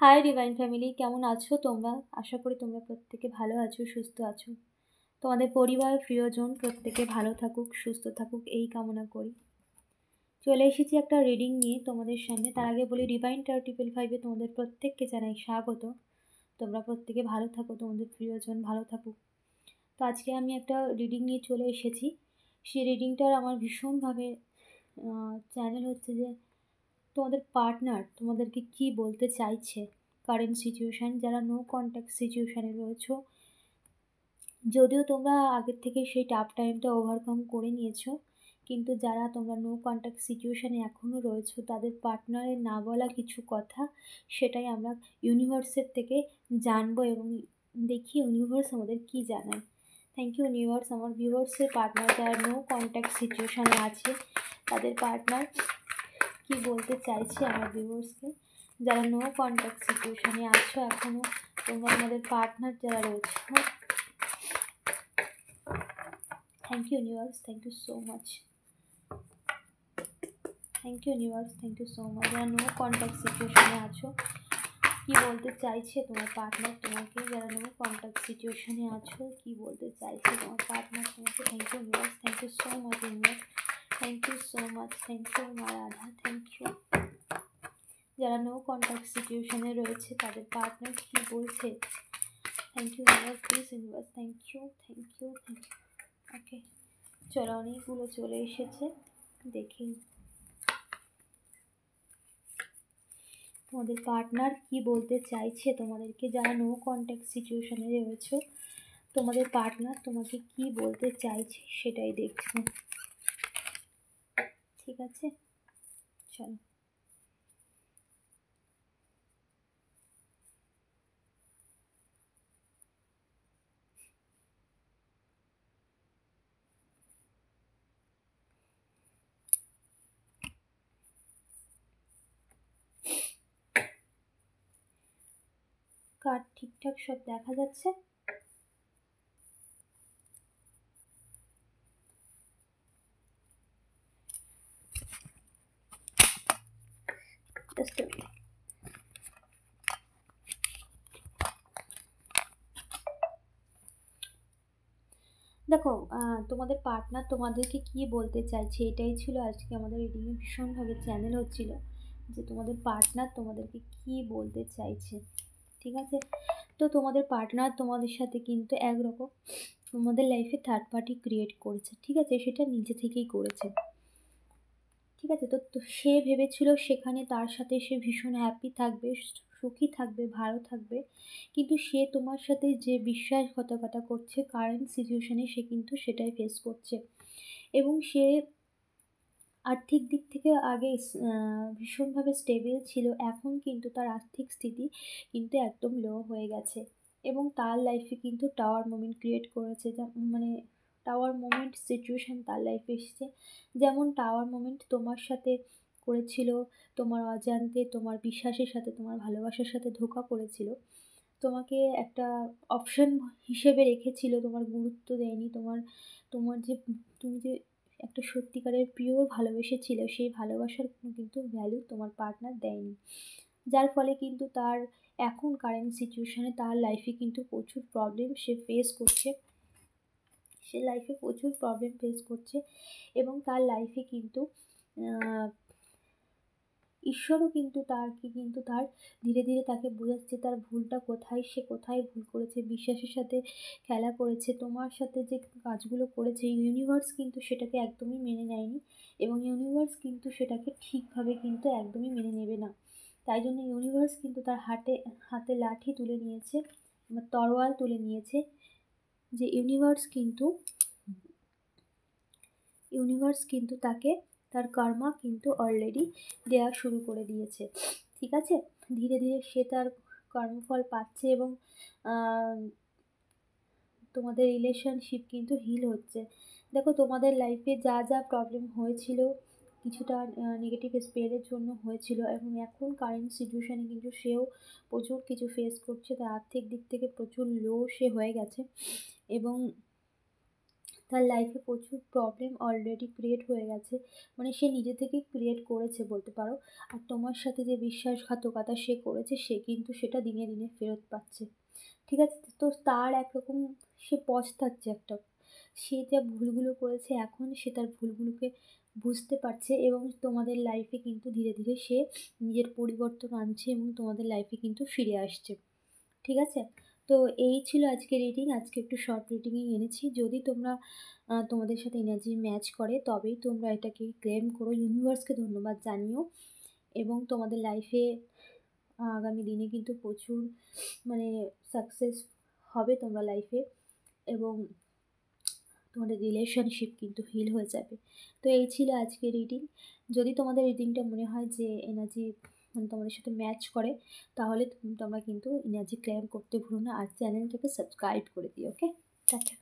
Hi divine family, কেমন আছো তোমরা? আশা করি তোমরা প্রত্যেকে ভালো আছো, সুস্থ আছো। তোমাদের পরিবার, প্রিয়জন প্রত্যেকে ভালো থাকুক, সুস্থ থাকুক এই কামনা করি। চলে এসেছি একটা রিডিং নিয়ে তোমাদের সামনে। তার আগে বলি, ডিভাইন টার 555-এ তোমাদের প্রত্যেককে জানাই স্বাগত। তোমরা প্রত্যেকে ভালো থাকো, তোমাদের প্রিয়জন ভালো থাকুক। তো আজকে আমি একটা রিডিং নিয়ে চলে এসেছি। সেই রিডিংটার আমার ভীষণভাবে চ্যানেল হচ্ছে যে তোমাদের পার্টনার তোমাদেরকে কি বলতে চাইছে। কারেন্ট সিচুয়েশান, যারা নো কন্ট্যাক্ট সিচুয়েশানে রয়েছো, যদিও তোমরা আগের থেকে সেই টাফ টাইমটা ওভারকাম করে নিয়েছো, কিন্তু যারা তোমরা নো কন্ট্যাক্ট সিচুয়েশানে এখনও রয়েছো, তাদের পার্টনারের না বলা কিছু কথা, সেটাই আমরা ইউনিভার্সের থেকে জানবো এবং দেখি ইউনিভার্স আমাদের কি জানায়। Thank you universe. আমার ভিউয়ার্সের পার্টনার যারা নো কন্ট্যাক্ট সিচুয়েশানে আছে, তাদের পার্টনার কি বলতে চাইছে আমার ভিউয়ার্সকে। যারা নো কন্ট্যাক্ট সিচুয়েশানে আছো এখনও, তোমরা তোমাদের পার্টনার যারা রয়েছে, thank you universe, thank you so much, thank you universe, thank you so much. যারা নো কন্ট্যাক্ট সিচুয়েশানে আছো, কি বলতে চাইছে তোমার পার্টনার তোমাকে? যারা নো কন্ট্যাক্ট সিচুয়েশানে আছো, কি বলতে চাইছে তোমার পার্টনার তোমাকে? Thank you universe, thank you so much universe, thank you so much, thank you মা রাধা, থ্যাংক ইউ। যারা নো কন্ট্যাক্ট সিচুয়েশানে রয়েছে, তাদের পার্টনার কি বলছে? Thank you universe, please universe, thank you, thank you, thank you. Okay, চলো, অনেকগুলো চলে এসেছে, দেখি তোমাদের পার্টনার কি বলতে চাইছে তোমাদেরকে। যারা নো কন্ট্যাক্ট সিচুয়েশানে রয়েছে, তোমাদের পার্টনার তোমাকে কি বলতে চাইছে সেটাই দেখছো, ঠিক আছে? চলো, কার্ড ঠিকঠাক সব দেখা যাচ্ছে? জাস্ট দেখো, তোমাদের পার্টনার তোমাদেরকে কি বলতে চাইছে, এটাই ছিল আজকে আমাদের রিডিংয়ে ভীষণভাবে চ্যানেল হচ্ছিল, যে তোমাদের পার্টনার তোমাদেরকে কি বলতে চাইছে, ঠিক আছে? তো তোমাদের পার্টনার তোমাদের সাথে কিন্তু একরকম তোমাদের লাইফে থার্ড পার্টি ক্রিয়েট করেছে, ঠিক আছে? সেটা নিজে থেকেই করেছে, ঠিক আছে? তো সে ভেবেছিল সেখানে তার সাথে সে ভীষণ হ্যাপি থাকবে, সুখী থাকবে, ভালো থাকবে, কিন্তু সে তোমার সাথে যে বিশ্বাসঘাতকতা করছে কারেন্ট সিচুয়েশানে, সে কিন্তু সেটাই ফেস করছে। এবং সে আর্থিক দিক থেকে আগে ভীষণভাবে স্টেবল ছিল, এখন কিন্তু তার আর্থিক স্থিতি কিন্তু একদম লো হয়ে গেছে। এবং তার লাইফে কিন্তু টাওয়ার মোমেন্ট ক্রিয়েট করেছে, মানে টাওয়ার মোমেন্ট সিচুয়েশান তার লাইফে এসেছে। যেমন টাওয়ার মোমেন্ট তোমার সাথে করেছিল, তোমার অজান্তে, তোমার বিশ্বাসের সাথে, তোমার ভালোবাসার সাথে ধোঁকা করেছিল, তোমাকে একটা অপশন হিসেবে রেখেছিল, তোমার গুরুত্ব দেয়নি, তোমার তোমার যে তুমি যে একটা সত্যিকারের পিওর ভালোবেসেছিল, সেই ভালোবাসার কিন্তু ভ্যালু তোমার পার্টনার দেয়নি। যার ফলে কিন্তু তার এখন কারেন্ট সিচুয়েশানে তার লাইফে কিন্তু প্রচুর প্রবলেম সে ফেস করছে, সে লাইফে প্রচুর প্রবলেম ফেস করছে। এবং তার লাইফে কিন্তু ঈশ্বরও কিন্তু তার ধীরে ধীরে তাকে বোঝাচ্ছে তার ভুলটা কোথায়, সে কোথায় ভুল করেছে, বিশ্বাসের সাথে খেলা করেছে, তোমার সাথে যে কাজগুলো করেছে, ইউনিভার্স কিন্তু সেটাকে একদমই মেনে নেয়নি, এবং ইউনিভার্স কিন্তু সেটাকে ঠিকভাবে কিন্তু একদমই মেনে নেবে না। তাই জন্য ইউনিভার্স কিন্তু তার হাতে লাঠি তুলে নিয়েছে, তরোয়াল তুলে নিয়েছে, যে ইউনিভার্স কিন্তু তাকে তার কর্মা কিন্তু অলরেডি দেওয়া শুরু করে দিয়েছে, ঠিক আছে? ধীরে ধীরে সে তার কর্মফল পাচ্ছে, এবং তোমাদের রিলেশনশিপ কিন্তু হিল হচ্ছে। দেখো, তোমাদের লাইফে যা যা প্রবলেম হয়েছিল, কিছুটা নেগেটিভ স্পেলের জন্য হয়েছিল, এবং এখন কারেন্ট সিচুয়েশানে কিন্তু সেও প্রচুর কিছু ফেস করছে, তার আর্থিক দিক থেকে প্রচুর লো সে হয়ে গেছে, এবং তার লাইফে প্রচুর প্রবলেম অলরেডি ক্রিয়েট হয়ে গেছে, মানে সে নিজে থেকেই ক্রিয়েট করেছে বলতে পারো। আর তোমার সাথে যে বিশ্বাসঘাতকতা সে করেছে, সে কিন্তু সেটা দিনে দিনে ফেরত পাচ্ছে। ঠিক আছে? তো তার একরকম সে পস্তাচ্ছে একটা। সে যা ভুলগুলো করেছে এখন সে তার ভুলগুলোকে বুঝতে পারছে এবং তোমাদের লাইফে কিন্তু ধীরে ধীরে সে নিজের পরিবর্তন আনছে এবং তোমাদের লাইফে কিন্তু ফিরে আসছে। ঠিক আছে? তো এই ছিল আজকের রিডিং। আজকে একটু শর্ট রিডিংই এনেছি। যদি তোমরা তোমাদের সাথে এনার্জি ম্যাচ করে তবেই তোমরা এটাকে ক্লেম করো। ইউনিভার্সকে ধন্যবাদ জানিও এবং তোমাদের লাইফে আগামী দিনে কিন্তু প্রচুর মানে সাকসেস হবে তোমরা লাইফে এবং তোমাদের রিলেশনশিপ কিন্তু হিল হয়ে যাবে। তো এই ছিল আজকের রিডিং। যদি তোমাদের রিডিংটা মনে হয় যে এনার্জি মানে তোমাদের সাথে ম্যাচ করে, তাহলে তোমরা কিন্তু এনার্জি ক্লেম করতে ভুলো না আর চ্যানেলটাকে সাবস্ক্রাইব করে দিও। ওকে? টাটা।